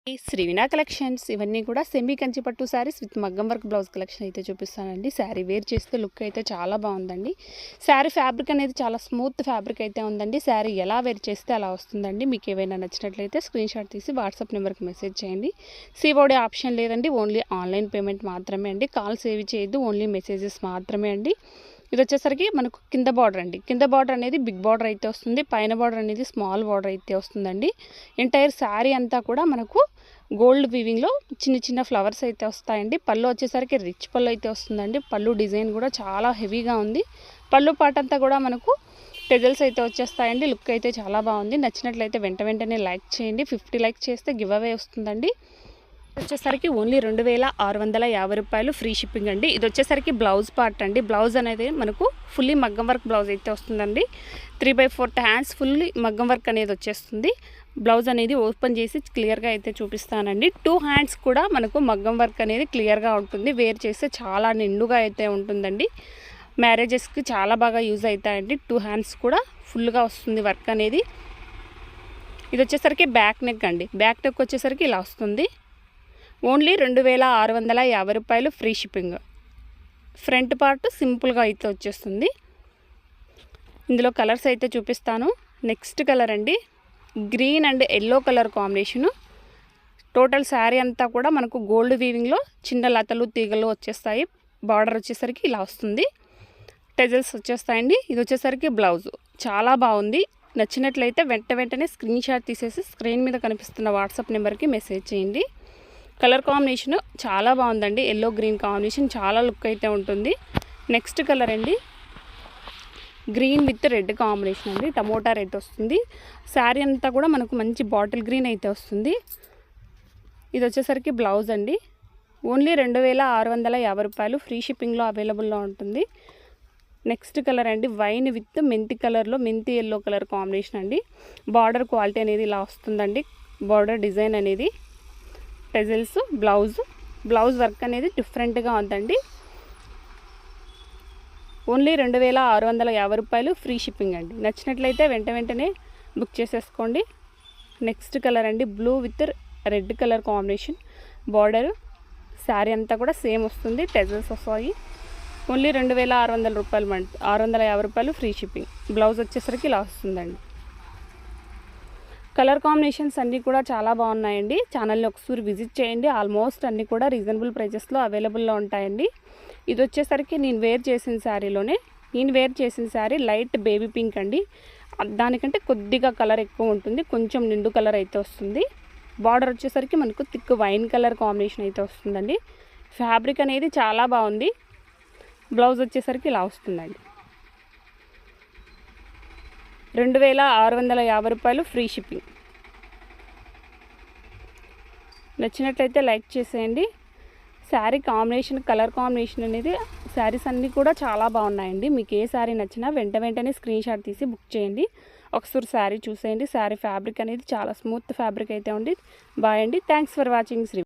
ఈ శ్రీవినా కలెక్షన్స్ ఇవన్నీ కూడా సెమీ కంచి పట్టు శారీస్ విత్ మగ్గం వర్క్ బ్లౌజ్ కలెక్షన్ అయితే చూపిస్తానండి. శారీ వేర్ చేస్తే లుక్ అయితే చాలా బాగుందండి. శారీ ఫ్యాబ్రిక్ అనేది చాలా స్మూత్ ఫ్యాబ్రిక్ అయితే ఉందండి. శారీ ఎలా వేర్ చేస్తే అలా వస్తుందండి. మీకు ఏవైనా నచ్చినట్లయితే స్క్రీన్ షాట్ తీసి వాట్సాప్ నెంబర్కి మెసేజ్ చేయండి. సిఓడి ఆప్షన్ లేదండి, ఓన్లీ ఆన్లైన్ పేమెంట్ మాత్రమే అండి. కాల్స్ ఏవి చేయొద్దు, ఓన్లీ మెసేజెస్ మాత్రమే అండి. ఇది వచ్చేసరికి మనకు కింద బార్డర్ అండి. కింద బార్డర్ అనేది బిగ్ బార్డర్ అయితే వస్తుంది, పైన బార్డర్ అనేది స్మాల్ బార్డర్ అయితే వస్తుందండి. ఎంటైర్ శారీ అంతా కూడా మనకు గోల్డ్ వీవింగ్లో చిన్న చిన్న ఫ్లవర్స్ అయితే వస్తాయండి. పళ్ళు వచ్చేసరికి రిచ్ పళ్ళు అయితే వస్తుందండి. పళ్ళు డిజైన్ కూడా చాలా హెవీగా ఉంది. పళ్ళు పాట అంతా కూడా మనకు టెజల్స్ అయితే వచ్చేస్తాయండి. లుక్ అయితే చాలా బాగుంది. నచ్చినట్లయితే వెంటనే లైక్ చేయండి. 50 లైక్ చేస్తే గివ్ అవే వస్తుందండి. వచ్చేసరికి ఓన్లీ 2650 రూపాయలు ఫ్రీ షిప్పింగ్ అండి. ఇది వచ్చేసరికి బ్లౌజ్ పార్ట్ అండి. బ్లౌజ్ అనేది మనకు ఫుల్లీ మగ్గం వర్క్ బ్లౌజ్ అయితే వస్తుందండి. 3/4 హ్యాండ్స్ ఫుల్లీ మగ్గం వర్క్ అనేది వచ్చేస్తుంది. బ్లౌజ్ అనేది ఓపెన్ చేసి క్లియర్గా అయితే చూపిస్తానండి. 2 హ్యాండ్స్ కూడా మనకు మగ్గం వర్క్ అనేది క్లియర్గా ఉంటుంది. వేర్ చేస్తే చాలా నిండుగా అయితే ఉంటుందండి. మ్యారేజెస్కి చాలా బాగా యూజ్ అవుతాయండి. 2 హ్యాండ్స్ కూడా ఫుల్గా వస్తుంది వర్క్ అనేది. ఇది వచ్చేసరికి బ్యాక్ నెక్ అండి. బ్యాక్ నెక్ వచ్చేసరికి ఇలా వస్తుంది. ఓన్లీ 2650 రూపాయలు ఫ్రీ షిప్పింగ్. ఫ్రంట్ పార్ట్ సింపుల్గా అయితే వచ్చేస్తుంది. ఇందులో కలర్స్ అయితే చూపిస్తాను. నెక్స్ట్ కలర్ అండి, green and yellow colour combination. Total sari అంతా కూడా మనకు గోల్డ్ వీవింగ్లో చిన్న లతలు తీగలు వచ్చేస్తాయి. బార్డర్ వచ్చేసరికి ఇలా వస్తుంది. టెజల్స్ వచ్చేస్తాయండి. ఇది వచ్చేసరికి బ్లౌజ్ చాలా బాగుంది. నచ్చినట్లయితే వెంటనే స్క్రీన్ షాట్ తీసేసి స్క్రీన్ మీద కనిపిస్తున్న వాట్సాప్ నెంబర్కి మెసేజ్ చేయండి. కలర్ కాంబినేషన్ చాలా బాగుందండి. ఎల్లో గ్రీన్ కాంబినేషన్ చాలా లుక్ అయితే ఉంటుంది. నెక్స్ట్ కలర్ అండి, గ్రీన్ విత్ రెడ్ కాంబినేషన్ అండి. టమోటా రెడ్ వస్తుంది. శారీ అంతా కూడా మనకు మంచి బాటిల్ గ్రీన్ అయితే వస్తుంది. ఇది వచ్చేసరికి బ్లౌజ్ అండి. ఓన్లీ 2650 రూపాయలు ఫ్రీ షిప్పింగ్లో అవైలబుల్లో ఉంటుంది. నెక్స్ట్ కలర్ అండి, వైన్ విత్ మెంతి కలర్లో మెంతి ఎల్లో కలర్ కాంబినేషన్ అండి. బార్డర్ క్వాలిటీ అనేది ఇలా వస్తుందండి. బార్డర్ డిజైన్ అనేది టెజల్స్, బ్లౌజ్ వర్క్ అనేది డిఫరెంట్గా ఉందండి. ఓన్లీ 2650 రూపాయలు ఫ్రీ షిప్పింగ్ అండి. నచ్చినట్లయితే వెంటనే బుక్ చేసేసుకోండి. నెక్స్ట్ కలర్ అండి, blue with red colour combination. Border sari అంతా కూడా సేమ్ వస్తుంది. టెజల్స్ వస్తాయి. ఓన్లీ 2600 రూపాయలు 650 రూపాయలు ఫ్రీ షిప్పింగ్. బ్లౌజ్ వచ్చేసరికి ఇలా వస్తుందండి. కలర్ కాంబినేషన్స్ అన్నీ కూడా చాలా బాగున్నాయండి. ఛానల్ని ఒకసారి విజిట్ చేయండి. ఆల్మోస్ట్ అన్నీ కూడా రీజనబుల్ ప్రైజెస్లో అవైలబుల్లో ఉంటాయండి. ఇది వచ్చేసరికి నేను వేర్ చేసిన శారీ లైట్ బేబీ పింక్ అండి. దానికంటే కొద్దిగా కలర్ ఎక్కువ ఉంటుంది, కొంచెం నిండు కలర్ అయితే వస్తుంది. బార్డర్ వచ్చేసరికి మనకు థిక్ వైన్ కలర్ కాంబినేషన్ అయితే వస్తుందండి. ఫ్యాబ్రిక్ అనేది చాలా బాగుంది. బ్లౌజ్ వచ్చేసరికి ఇలా వస్తుందండి. 2650 రూపాయలు ఫ్రీ షిప్పింగ్. నచ్చినట్లయితే లైక్ చేసేయండి. శారీ కాంబినేషన్, కలర్ కాంబినేషన్ అనేది శారీస్ అన్నీ కూడా చాలా బాగున్నాయండి. మీకు ఏ శారీ నచ్చినా వెంటనే స్క్రీన్ షాట్ తీసి బుక్ చేయండి. ఒకసారి శారీ చూసేయండి. శారీ ఫ్యాబ్రిక్ అనేది చాలా స్మూత్ ఫ్యాబ్రిక్ అయితే ఉంది. బాయ్ అండి. Thanks for watching Shri.